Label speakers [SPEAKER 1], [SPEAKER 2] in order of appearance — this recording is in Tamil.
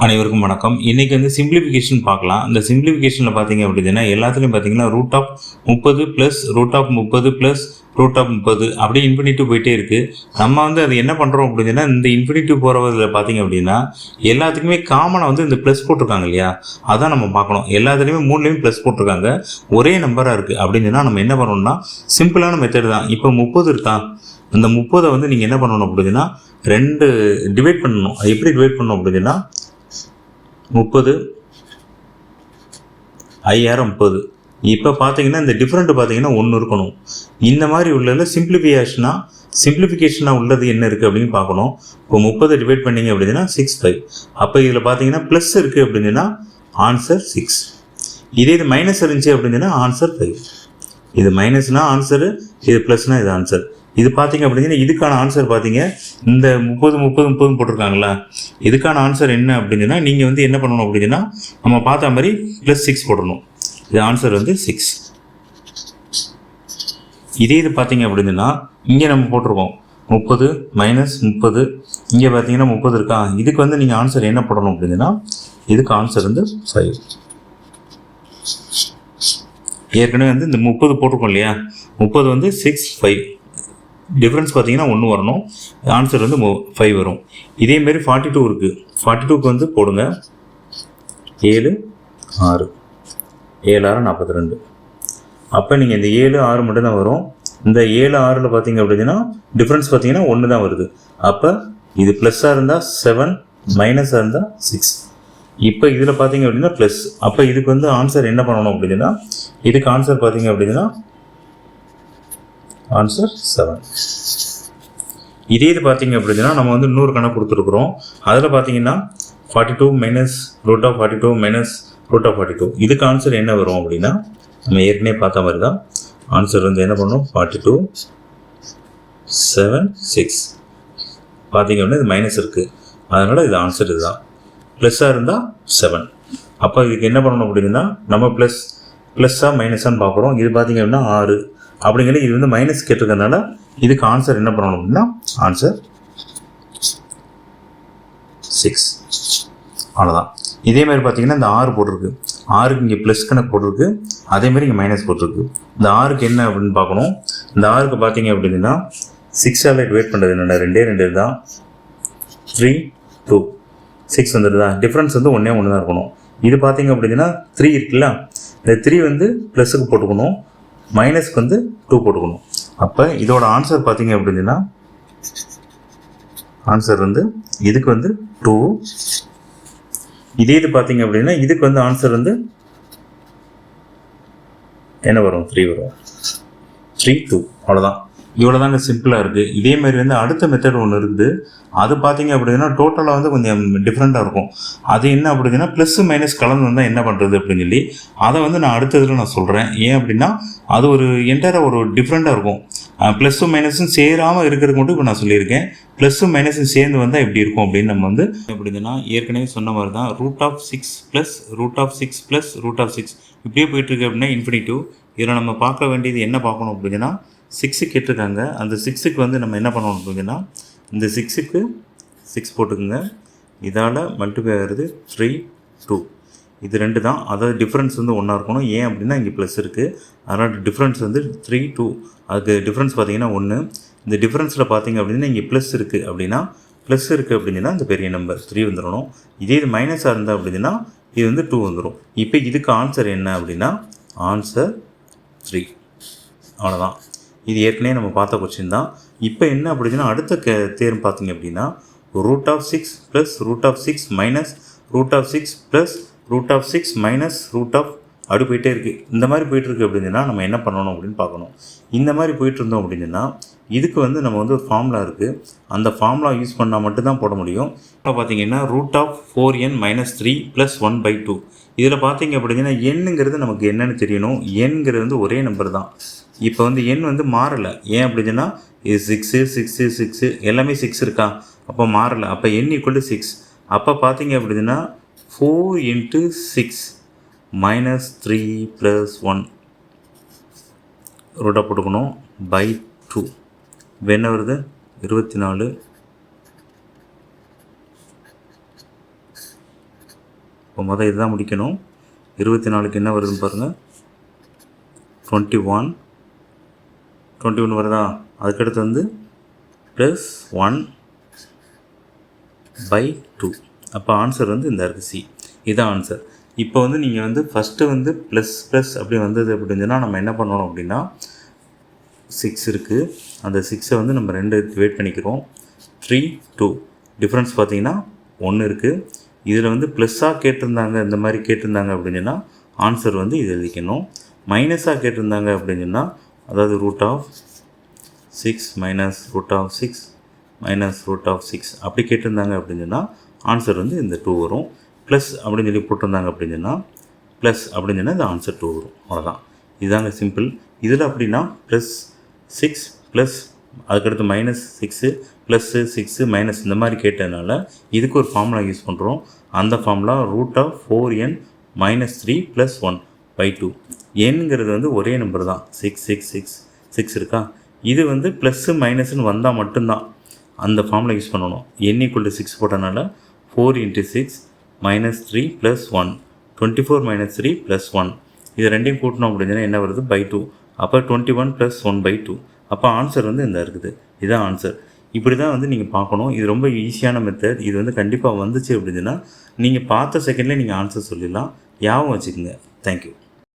[SPEAKER 1] அனைவருக்கும் வணக்கம். இன்றைக்கி சிம்பிளிஃபிகேஷன் பார்க்கலாம். இந்த சிம்பிளிஃபிகேஷனில் பார்த்தீங்க அப்படின்னா எல்லாத்துலேயும் பார்த்தீங்கன்னா √30 ப்ளஸ் √30 ப்ளஸ் √30 அப்படியே இன்ஃபினிட்டிவ் போயிட்டே இருக்குது. நம்ம அது என்ன பண்ணுறோம் அப்படின்னா இந்த இன்ஃபினிட்டிவ் போகிறதில் பார்த்தீங்க அப்படின்னா எல்லாத்துக்குமே காமனாக இந்த ப்ளஸ் போட்டிருக்காங்க இல்லையா, அதான் நம்ம பார்க்கணும். எல்லாத்துலேயுமே மூணுலேயும் ப்ளஸ் போட்டிருக்காங்க, ஒரே நம்பராக இருக்குது அப்படின்னா நம்ம என்ன பண்ணணும்னா சிம்பிளான மெத்தட் தான். இப்போ 30 இருக்கா, இந்த 30 நீங்கள் என்ன பண்ணணும் அப்படின்னா 2 டிவைட் பண்ணணும். அது எப்படி டிவைட் பண்ணணும் அப்படின்னா 30 5000 30. இப்போ பார்த்தீங்கன்னா இந்த டிஃப்ரெண்ட் பார்த்தீங்கன்னா 1 இருக்கணும். இந்த மாதிரி உள்ள சிம்பிளிஃபிகேஷனாக உள்ளது என்ன இருக்குது அப்படின்னு பார்க்கணும். இப்போ 30 டிவைட் பண்ணிங்க அப்படின்னா 6/5. அப்போ இதில் பார்த்தீங்கன்னா ப்ளஸ் இருக்குது அப்படின்னா ஆன்சர் 6. இது மைனஸ் இருந்துச்சு அப்படின்னா ஆன்சர் 5. இது மைனஸ்னால் ஆன்சரு, இது ப்ளஸ்னால் இது ஆன்சர். இது பார்த்தீங்க அப்படின்னா இதுக்கான ஆன்சர் பார்த்தீங்க இந்த 30 போட்டிருக்காங்களா, இதுக்கான ஆன்சர் என்ன அப்படின்னா நீங்கள் என்ன பண்ணணும் அப்படின்னா நம்ம பார்த்த மாதிரி +6 போடணும். இது ஆன்சர் 6. இது பார்த்தீங்க அப்படின்னா இங்கே நம்ம போட்டிருக்கோம் 30 - 30. இங்கே பார்த்தீங்கன்னா 30 இருக்கா, இதுக்கு நீங்கள் ஆன்சர் என்ன போடணும் அப்படின்னா இதுக்கு ஆன்சர் 5. ஏற்கனவே இந்த 30 போட்டிருக்கோம் இல்லையா, 30 6 5. டிஃப்ரென்ஸ் பார்த்தீங்கன்னா 1 வரணும், ஆன்சர் 5 வரும். இதேமாரி 42 இருக்குது. 42க்கு போடுங்க 7 6 7 6 42. அப்போ நீங்கள் இந்த 7 6 மட்டும் தான் வரும். இந்த 7 6ல் பார்த்தீங்க அப்படின்னா டிஃப்ரென்ஸ் பார்த்தீங்கன்னா 1 தான் வருது. அப்போ இது ப்ளஸ்ஸாக இருந்தால் 7, மைனஸாக இருந்தால் 6. இப்போ இதில் பார்த்தீங்க அப்படின்னா ப்ளஸ். அப்போ இதுக்கு ஆன்சர் என்ன பண்ணணும் அப்படின்னா இதுக்கு ஆன்சர் பார்த்தீங்க அப்படின்னா ஆன்சர் 7. இதே பார்த்தீங்க அப்படின்னா நம்ம இன்னொரு கணக்கு கொடுத்துருக்குறோம். அதில் பார்த்தீங்கன்னா 42 மைனஸ் √42 மைனஸ் √42. இதுக்கு ஆன்சர் என்ன வரும் அப்படின்னா நம்ம ஏற்கனவே பார்த்த மாதிரி தான் ஆன்சர் என்ன பண்ணணும் 42 7 6. பார்த்தீங்க அப்படின்னா இது மைனஸ் இருக்குது, அதனால் இது ஆன்சர் இதுதான். ப்ளஸ்ஸாக இருந்தால் 7. அப்போ இதுக்கு என்ன பண்ணணும் அப்படின்னா நம்ம ப்ளஸ்ஸாக மைனஸான்னு பார்க்குறோம். இது பார்த்தீங்க அப்படின்னா 6 அப்படிங்கிறது இது மைனஸ் கேட்டிருக்கறதுனால இதுக்கு ஆன்சர் என்ன பண்ணணும் அப்படின்னா ஆன்சர் 6. அவ்வளோதான். இதே மாதிரி பார்த்தீங்கன்னா இந்த 6 போட்டிருக்கு, 6க்கு இங்கே ப்ளஸ் கணக்கு போட்டிருக்கு, அதேமாதிரி இங்கே மைனஸ் போட்டிருக்கு. இந்த 6க்கு என்ன அப்படின்னு பார்க்கணும். இந்த 6க்கு பார்த்தீங்க அப்படின்னா 6ஆல் டிவைட் பண்ணுறது என்னென்ன 2 தான், 3 2 6 வந்துடுதா. டிஃப்ரென்ஸ் 1 தான் இருக்கணும். இது பார்த்தீங்க அப்படின்னா 3 இருக்குல்ல, இந்த 3 ப்ளஸுக்கு போட்டுக்கணும், மைனஸ்க்கு 2 போட்டுக்கணும். அப்போ இதோட ஆன்சர் பார்த்தீங்க அப்படின்னா ஆன்சர் இதுக்கு 2. இதே இது பார்த்தீங்க அப்படின்னா இதுக்கு ஆன்சர் என்ன வரும் 3 வரும். 3 2. அவ்வளோதான். இவ்வளோ தாங்க சிம்பிளாக இருக்குது. இதே மாதிரி அடுத்த மெத்தட் ஒன்று இருக்குது. அது பார்த்தீங்க அப்படின்னா டோட்டலாக கொஞ்சம் டிஃப்ரெண்ட்டாக இருக்கும். அது என்ன அப்படின்னா ப்ளஸ் மைனஸ் கலந்து வந்தால் என்ன பண்ணுறது அப்படின்னு சொல்லி அதை நான் அடுத்ததில் நான் சொல்கிறேன். ஏன் அப்படின்னா அது ஒரு என்டையராக ஒரு டிஃப்ரெண்ட்டாக இருக்கும். ப்ளஸ்ஸும் மைனஸும் சேராமல் இருக்கிறது மட்டும் இப்போ நான் சொல்லியிருக்கேன். ப்ளஸ்ஸும் மைனஸும் சேர்ந்து வந்தால் எப்படி இருக்கும் அப்படின்னு நம்ம எப்படின்னா ஏற்கனவே சொன்ன மாதிரி தான் √6 ப்ளஸ் √6 ப்ளஸ் √6 இப்படியே போயிட்டுருக்கு அப்படின்னா இன்ஃபினிட்டிவ். இதில் நம்ம பார்க்க வேண்டியது என்ன பார்க்கணும் அப்படின்னா 6 கேட்டிருக்காங்க. அந்த 6க்கு நம்ம என்ன பண்ணணும் அப்படின்னா இந்த 6க்கு 6 போட்டுக்குங்க, இதால் மல்டிப்ளை ஆகிறது 3 2. இது 2 தான், அதாவது டிஃப்ரென்ஸ் 1 இருக்கணும். ஏன் அப்படின்னா இங்கே ப்ளஸ் இருக்குது, அதனால் டிஃப்ரென்ஸ் 3 2. அதுக்கு டிஃப்ரென்ஸ் பார்த்தீங்கன்னா 1. இந்த டிஃப்ரென்ஸில் பார்த்தீங்க அப்படின்னா இங்கே ப்ளஸ் இருக்குது அப்படின்னா இந்த பெரிய நம்பர் 3 வந்துடணும். இதே இது மைனஸாக இருந்தால் அப்படின்னா இது 2 வந்துடும். இப்போ இதுக்கு ஆன்சர் என்ன அப்படின்னா ஆன்சர் 3. அவ்வளோதான். இது ஏற்கனவே நம்ம பார்த்த கொஸ்டின் தான். இப்போ என்ன அப்படின்னா அடுத்த தேர்வு பார்த்தீங்க அப்படின்னா √6 ப்ளஸ் √6 மைனஸ் √6 ப்ளஸ் √6 மைனஸ் அப்படி போயிட்டே இருக்குது. இந்த மாதிரி போயிட்டுருக்கு அப்படின்னா நம்ம என்ன பண்ணணும் அப்படின்னு பார்க்கணும். இந்த மாதிரி போயிட்டு இருந்தோம் அப்படின்னா இதுக்கு நம்ம ஒரு ஃபார்முலா இருக்குது, அந்த ஃபார்முலா யூஸ் பண்ணால் மட்டும்தான் போட முடியும். இப்போ பார்த்தீங்கன்னா √4n - 3 + 1/2. இதில் பார்த்தீங்க அப்படின்னா எண்ணுங்கிறது நமக்கு என்னென்னு தெரியணும். எண்ங்கிறது ஒரே நம்பர் தான். இப்போ எண் மாறலை. ஏன் அப்படின்னா இது 6 6 6 எல்லாமே 6 இருக்கா, அப்போ மாறலை. அப்போ n = 6. அப்போ பார்த்தீங்க அப்படின்னா 4 × 6 - 3 + 1 ரூட்டாக போட்டுக்கணும் /2. என்ன வருது 24 இப்போ மொதல் இதுதான் முடிக்கணும். 24க்கு என்ன வருதுன்னு பாருங்கள், 21 வருதா. அதுக்கடுத்து வந்து +1/2. அப்போ ஆன்சர் வந்து இந்த இருக்குது சி. இதுதான் ஆன்சர். இப்போ வந்து நீங்கள் வந்து ஃபஸ்ட்டு வந்து ப்ளஸ் அப்படி வந்தது அப்படின்னு சொன்னால் நம்ம என்ன பண்ணணும் அப்படின்னா 6 இருக்குது. அந்த 6ஐ வந்து நம்ம 2 டிவைட் பண்ணிக்கிறோம். 3, 2 டிஃப்ரென்ஸ் பார்த்தீங்கன்னா 1 இருக்குது. இதில் வந்து ப்ளஸ்ஸாக கேட்டிருந்தாங்க, இந்த மாதிரி கேட்டிருந்தாங்க அப்படின்னு சொன்னால் ஆன்சர் வந்து இது எழுதிக்கணும். மைனஸாக கேட்டிருந்தாங்க அப்படின்னு சொன்னால், அதாவது √6 மைனஸ் √6 மைனஸ் √6 அப்படி கேட்டிருந்தாங்க அப்படின்னு சொன்னால் ஆன்சர் வந்து இந்த 2 வரும். ப்ளஸ் அப்படின்னு சொல்லி போட்டிருந்தாங்க அப்படின்னு சொன்னால் ப்ளஸ் அப்படின்னு சொன்னால் இந்த ஆன்சர் 2 வரும். அவ்வளோதான். இதுதாங்க சிம்பிள். இதில் அப்படின்னா +6 ப்ளஸ் அதுக்கடுத்து -6 +6 மைனஸ் இந்த மாதிரி கேட்டதுனால இதுக்கு ஒரு ஃபார்முலா யூஸ் பண்ணுறோம். அந்த ஃபார்முலா √4n - 3 + 1/2. என்கிறது வந்து ஒரே நம்பர் தான், 6 இருக்கா. இது வந்து ப்ளஸ்ஸு மைனஸ்ன்னு வந்தால் மட்டும்தான் அந்த ஃபார்முலா யூஸ் பண்ணணும். n = 6 போட்டனால 4 × 6 -3 + 1 24 - 3 + 1. இது ரெண்டையும் கூட்டணும் அப்படின்னா என்ன வருது, /2. அப்போ 21 + 1/2. அப்போ ஆன்சர் வந்து இந்த இருக்குது. இதுதான் ஆன்சர். இப்படி தான் வந்து நீங்கள் பார்க்கணும். இது ரொம்ப ஈஸியான மெத்தட். இது வந்து கண்டிப்பாக வந்துச்சு அப்படின்னா நீங்கள் பார்த்த செகண்ட்லேயே நீங்கள் ஆன்சர் சொல்லிடலாம். ஞாபகம் வச்சுக்கோங்க. தேங்க்யூ.